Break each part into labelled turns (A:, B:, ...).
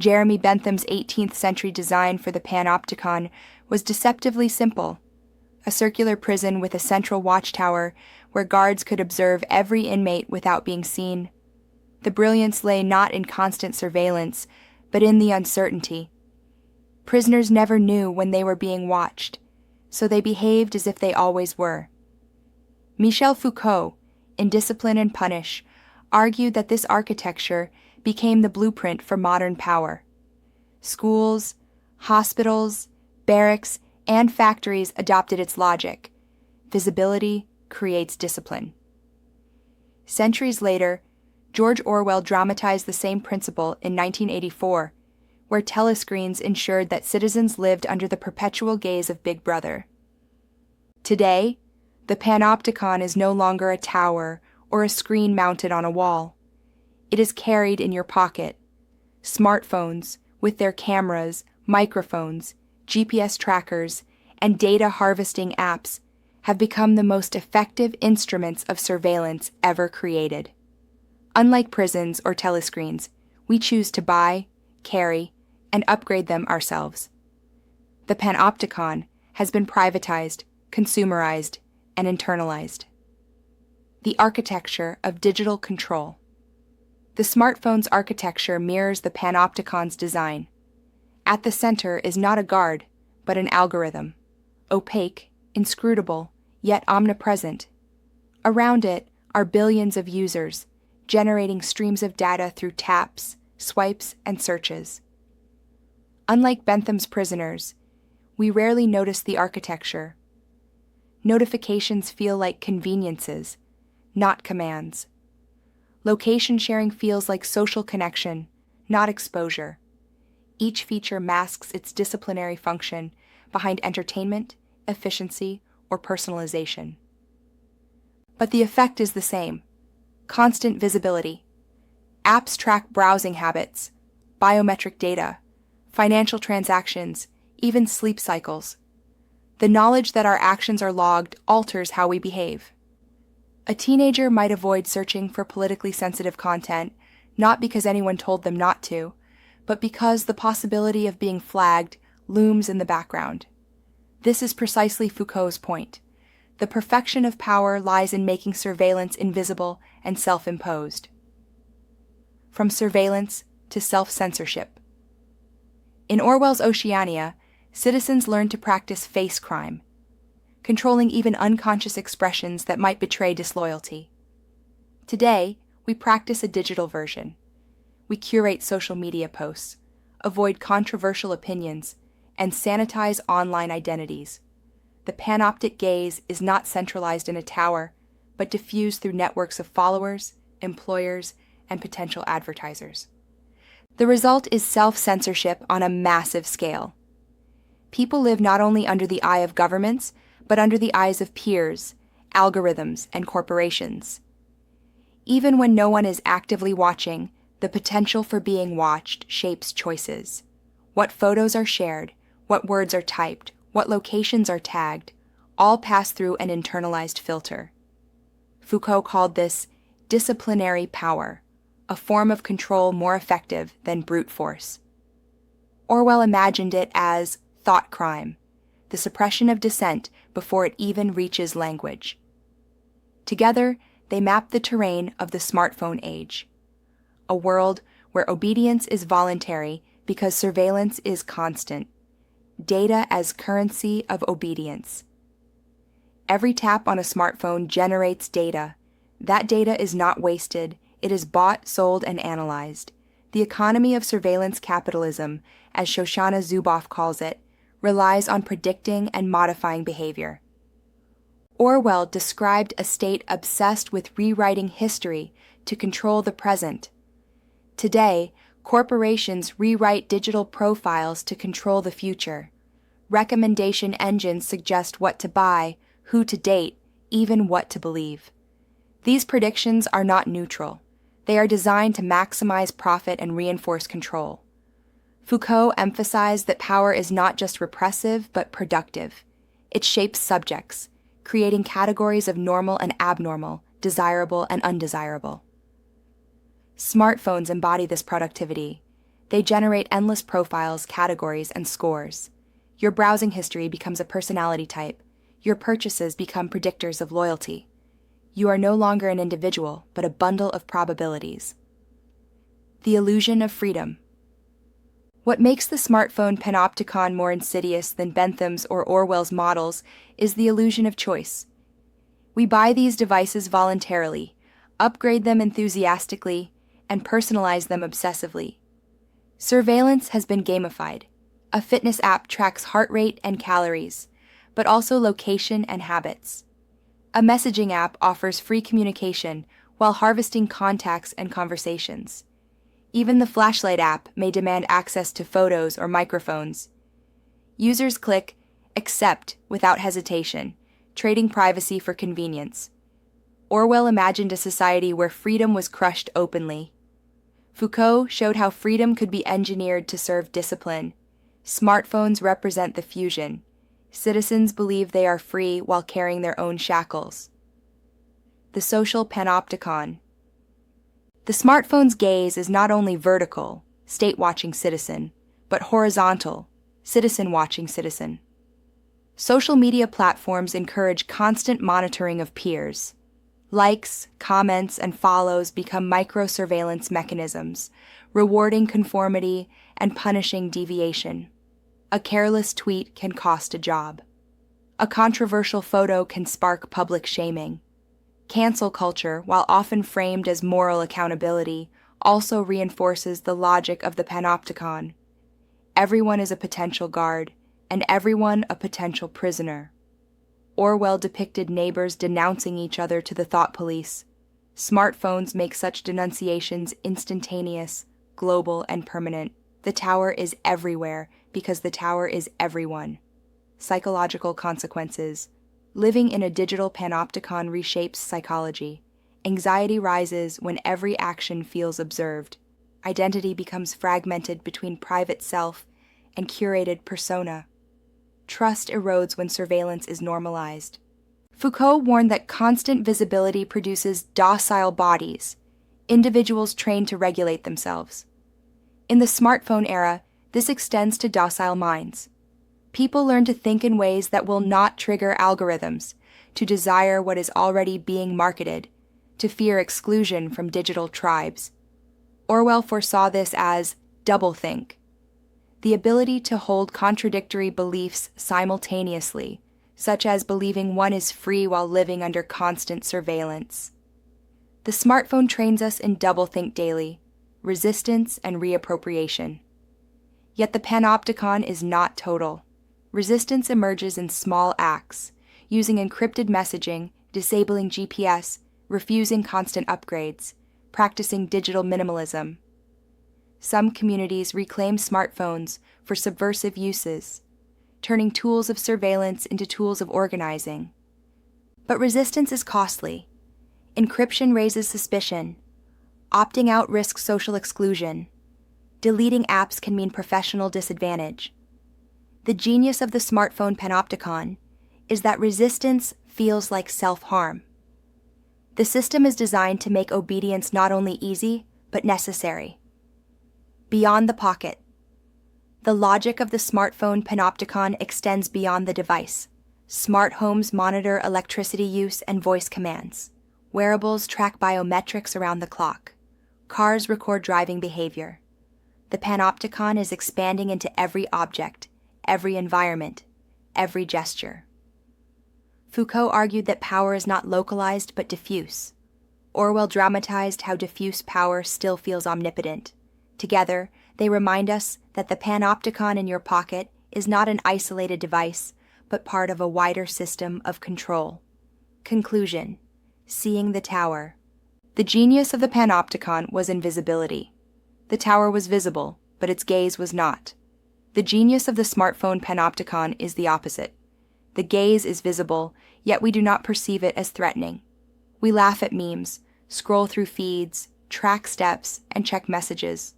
A: Jeremy Bentham's 18th century design for the Panopticon was deceptively simple: a circular prison with a central watchtower where guards could observe every inmate without being seen. The brilliance lay not in constant surveillance, but in the uncertainty. Prisoners never knew when they were being watched, so they behaved as if they always were. Michel Foucault, in Discipline and Punish, argued that this architecture became the blueprint for modern power. Schools, hospitals, barracks, and factories adopted its logic. Visibility creates discipline. Centuries later, George Orwell dramatized the same principle in 1984, where telescreens ensured that citizens lived under the perpetual gaze of Big Brother. Today, the Panopticon is no longer a tower or a screen mounted on a wall. It is carried in your pocket. Smartphones, with their cameras, microphones, GPS trackers, and data harvesting apps, have become the most effective instruments of surveillance ever created. Unlike prisons or telescreens, we choose to buy, carry, and upgrade them ourselves. The Panopticon has been privatized, consumerized, and internalized. The architecture of digital control. The smartphone's architecture mirrors the Panopticon's design. At the center is not a guard, but an algorithm, opaque, inscrutable, yet omnipresent. Around it are billions of users, generating streams of data through taps, swipes, and searches. Unlike Bentham's prisoners, we rarely notice the architecture. Notifications feel like conveniences, not commands. Location sharing feels like social connection, not exposure. Each feature masks its disciplinary function behind entertainment, efficiency, or personalization. But the effect is the same: constant visibility. Apps track browsing habits, biometric data, financial transactions, even sleep cycles. The knowledge that our actions are logged alters how we behave. A teenager might avoid searching for politically sensitive content, not because anyone told them not to, but because the possibility of being flagged looms in the background. This is precisely Foucault's point. The perfection of power lies in making surveillance invisible and self-imposed. From surveillance to self-censorship. In Orwell's Oceania, citizens learned to practice face crime, controlling even unconscious expressions that might betray disloyalty. Today, we practice a digital version. We curate social media posts, avoid controversial opinions, and sanitize online identities. The panoptic gaze is not centralized in a tower, but diffused through networks of followers, employers, and potential advertisers. The result is self-censorship on a massive scale. People live not only under the eye of governments, but under the eyes of peers, algorithms, and corporations. Even when no one is actively watching, the potential for being watched shapes choices. What photos are shared, what words are typed, what locations are tagged, all pass through an internalized filter. Foucault called this disciplinary power, a form of control more effective than brute force. Orwell imagined it as thought crime, the suppression of dissent before it even reaches language. Together, they map the terrain of the smartphone age, a world where obedience is voluntary because surveillance is constant, data as currency of obedience. Every tap on a smartphone generates data. That data is not wasted. It is bought, sold, and analyzed. The economy of surveillance capitalism, as Shoshana Zuboff calls it, relies on predicting and modifying behavior. Orwell described a state obsessed with rewriting history to control the present. Today, corporations rewrite digital profiles to control the future. Recommendation engines suggest what to buy, who to date, even what to believe. These predictions are not neutral. They are designed to maximize profit and reinforce control. Foucault emphasized that power is not just repressive, but productive. It shapes subjects, creating categories of normal and abnormal, desirable and undesirable. Smartphones embody this productivity. They generate endless profiles, categories, and scores. Your browsing history becomes a personality type. Your purchases become predictors of loyalty. You are no longer an individual, but a bundle of probabilities. The illusion of freedom. What makes the smartphone Panopticon more insidious than Bentham's or Orwell's models is the illusion of choice. We buy these devices voluntarily, upgrade them enthusiastically, and personalize them obsessively. Surveillance has been gamified. A fitness app tracks heart rate and calories, but also location and habits. A messaging app offers free communication while harvesting contacts and conversations. Even the flashlight app may demand access to photos or microphones. Users click accept without hesitation, trading privacy for convenience. Orwell imagined a society where freedom was crushed openly. Foucault showed how freedom could be engineered to serve discipline. Smartphones represent the fusion. Citizens believe they are free while carrying their own shackles. The social panopticon. The smartphone's gaze is not only vertical, state-watching citizen, but horizontal, citizen-watching citizen. Social media platforms encourage constant monitoring of peers. Likes, comments, and follows become micro-surveillance mechanisms, rewarding conformity and punishing deviation. A careless tweet can cost a job. A controversial photo can spark public shaming. Cancel culture, while often framed as moral accountability, also reinforces the logic of the panopticon. Everyone is a potential guard, and everyone a potential prisoner. Orwell depicted neighbors denouncing each other to the thought police. Smartphones make such denunciations instantaneous, global, and permanent. The tower is everywhere because the tower is everyone. Psychological consequences. Living in a digital panopticon reshapes psychology. Anxiety rises when every action feels observed. Identity becomes fragmented between private self and curated persona. Trust erodes when surveillance is normalized. Foucault warned that constant visibility produces docile bodies, individuals trained to regulate themselves. In the smartphone era, this extends to docile minds. People learn to think in ways that will not trigger algorithms, to desire what is already being marketed, to fear exclusion from digital tribes. Orwell foresaw this as doublethink, the ability to hold contradictory beliefs simultaneously, such as believing one is free while living under constant surveillance. The smartphone trains us in doublethink daily, resistance and reappropriation. Yet the panopticon is not total. Resistance emerges in small acts, using encrypted messaging, disabling GPS, refusing constant upgrades, practicing digital minimalism. Some communities reclaim smartphones for subversive uses, turning tools of surveillance into tools of organizing. But resistance is costly. Encryption raises suspicion. Opting out risks social exclusion. Deleting apps can mean professional disadvantage. The genius of the smartphone panopticon is that resistance feels like self-harm. The system is designed to make obedience not only easy, but necessary. Beyond the pocket. The logic of the smartphone panopticon extends beyond the device. Smart homes monitor electricity use and voice commands. Wearables track biometrics around the clock. Cars record driving behavior. The panopticon is expanding into every object, every environment, every gesture. Foucault argued that power is not localized but diffuse. Orwell dramatized how diffuse power still feels omnipotent. Together, they remind us that the panopticon in your pocket is not an isolated device, but part of a wider system of control. Conclusion: seeing the tower. The genius of the panopticon was invisibility. The tower was visible, but its gaze was not. The genius of the smartphone panopticon is the opposite. The gaze is visible, yet we do not perceive it as threatening. We laugh at memes, scroll through feeds, track steps, and check messages,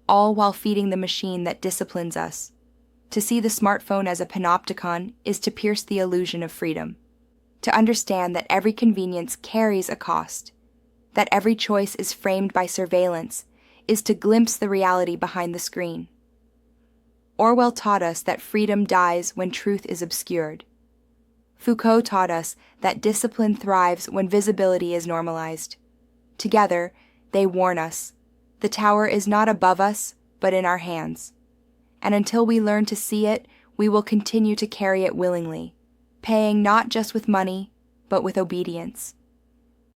A: all while feeding the machine that disciplines us. To see the smartphone as a panopticon is to pierce the illusion of freedom. To understand that every convenience carries a cost, that every choice is framed by surveillance, is to glimpse the reality behind the screen. Orwell taught us that freedom dies when truth is obscured. Foucault taught us that discipline thrives when visibility is normalized. Together, they warn us, the tower is not above us, but in our hands. And until we learn to see it, we will continue to carry it willingly, paying not just with money, but with obedience.